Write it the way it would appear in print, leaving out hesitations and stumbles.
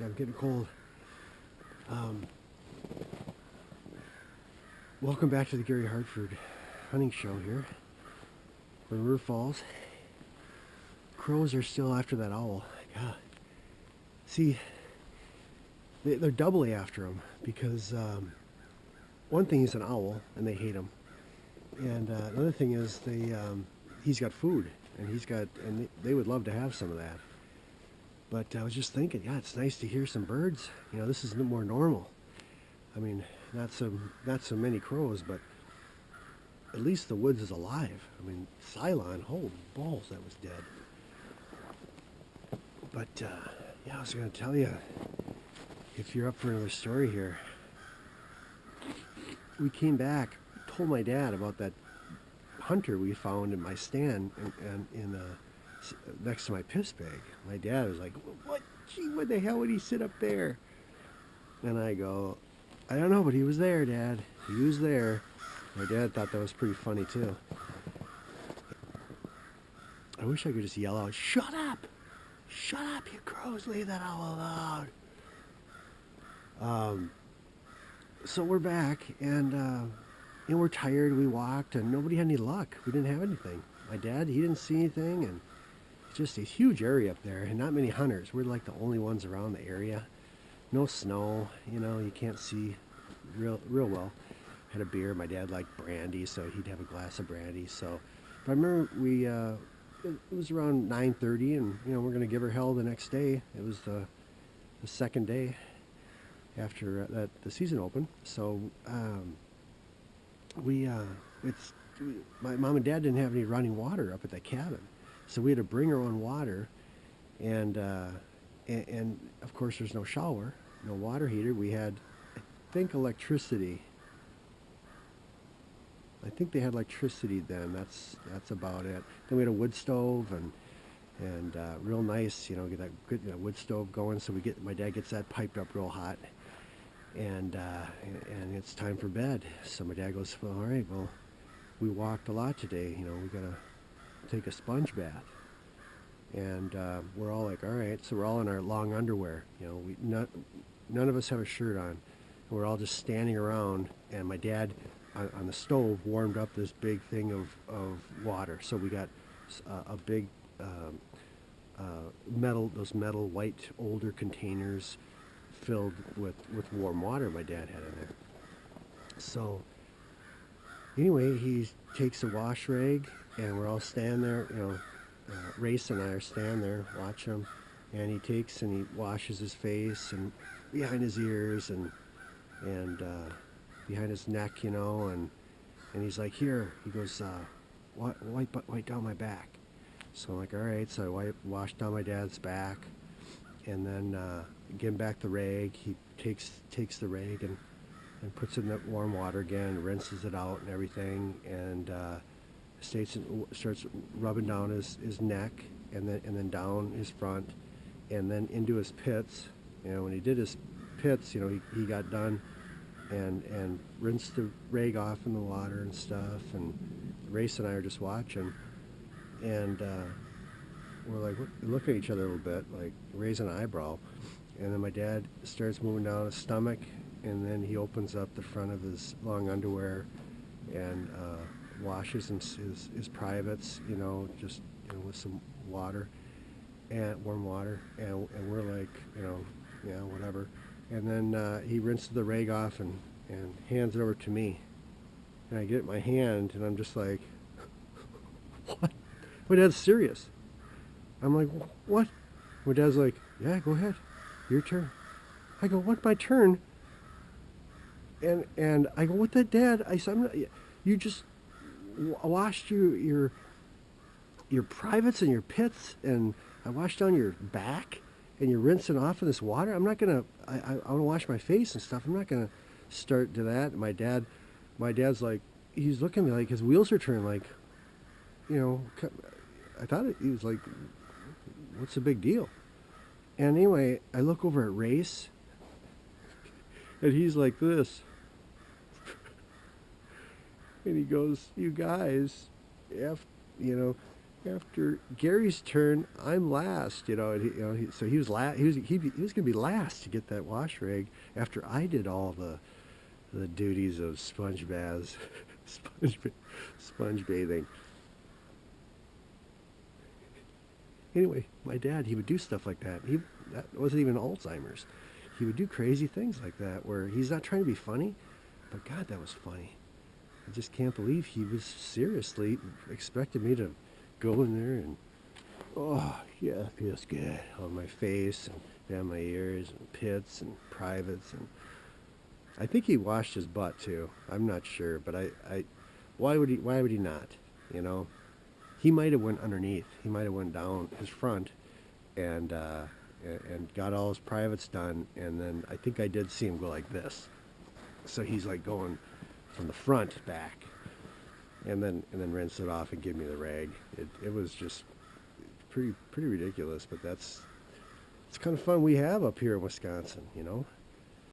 I'm getting cold. Welcome back to the Gary Hartford hunting show here. River Falls. Crows are still after that owl. God. See, they're doubly after him because one thing, he's an owl and they hate him, and another thing is he's got food and they would love to have some of that. But I was just thinking, yeah, it's nice to hear some birds. You know, this is more normal. I mean, not so many crows, but at least the woods is alive. I mean, Cylon, holy balls, that was dead. But yeah, I was going to tell you, if you're up for another story here, we came back, told my dad about that hunter we found in my stand in next to my piss bag. My dad was like, "What? Gee, what the hell would he sit up there?" And I go, "I don't know, but he was there, Dad. He was there." My dad thought that was pretty funny too. I wish I could just yell out, "Shut up! Shut up, you crows! Leave that owl alone." So we're back, and we're tired. We walked, and nobody had any luck. We didn't have anything. My dad, he didn't see anything, and it's just a huge area up there, and not many hunters. We're like the only ones around the area. No snow, you know, you can't see real well. Had a beer. My dad liked brandy, so he'd have a glass of brandy. So, but I remember it was around 9:30, and you know, we're gonna give her hell the next day. It was the second day after that the season opened. So my mom and dad didn't have any running water up at that cabin, so we had to bring our own water, and of course there's no shower, no water heater. We had, I think, electricity. I think they had electricity then. That's about it. Then we had a wood stove and real nice, you know, get that good wood stove going. So my dad gets that piped up real hot, and it's time for bed. So my dad goes, "Well, all right, well, we walked a lot today. You know, we gotta take a sponge bath." And we're all like, "All right." So we're all in our long underwear. You know, none of us have a shirt on. And we're all just standing around, and my dad on the stove warmed up this big thing of water. So we got a big those metal white older containers filled with warm water my dad had in there. So anyway, he takes a wash rag, and we're all standing there, you know, Race and I are standing there watching him, and he takes and he washes his face and behind his ears and behind his neck, you know, and he's like, "Here," he goes, wipe down my back." So I'm like, "All right." So I wash down my dad's back, and then give him back the rag. He takes the rag and puts it in that warm water again, rinses it out and everything, and starts rubbing down his neck, and then down his front, and then into his pits. You know, when he did his pits, you know, he got done and rinsed the rag off in the water and stuff, and Race and I are just watching, and we're like, look at each other a little bit, like raising an eyebrow, and then my dad starts moving down his stomach, and then he opens up the front of his long underwear and washes his privates, you know, just, you know, with some water and warm water, and we're like, you know, yeah, whatever. And then he rinses the rag off and hands it over to me. And I get it in my hand, and I'm just like, "What?" My dad's serious. I'm like, "What?" My dad's like, "Yeah, go ahead. Your turn." I go, "What, my turn?" And I go, "What the, Dad?" I said, "You just washed your privates and your pits, and I washed down your back, and you're rinsing off in this water. I'm not gonna. I want to wash my face and stuff. I'm not gonna start to that." And my dad's like, he's looking at me like his wheels are turning. Like, you know, I thought he was like, "What's the big deal?" And anyway, I look over at Race, and he's like this, and he goes, "You guys, you know," after Gary's turn, I'm last. So he was he was gonna be last to get that wash rag after I did all the duties of sponge baths, sponge bathing. Anyway, my dad, he would do stuff like that. That wasn't even Alzheimer's. He would do crazy things like that where he's not trying to be funny, but God, that was funny. I just can't believe he was seriously expecting me to go in there and, oh, yeah, feels good on my face and down my ears and pits and privates. And I think he washed his butt too. I'm not sure, but why would he not? You know, he might have went underneath. He might have went down his front and got all his privates done. And then I think I did see him go like this. So he's like going from the front back, and then rinse it off and give me the rag. It was just pretty ridiculous, but it's kind of fun we have up here in Wisconsin, you know.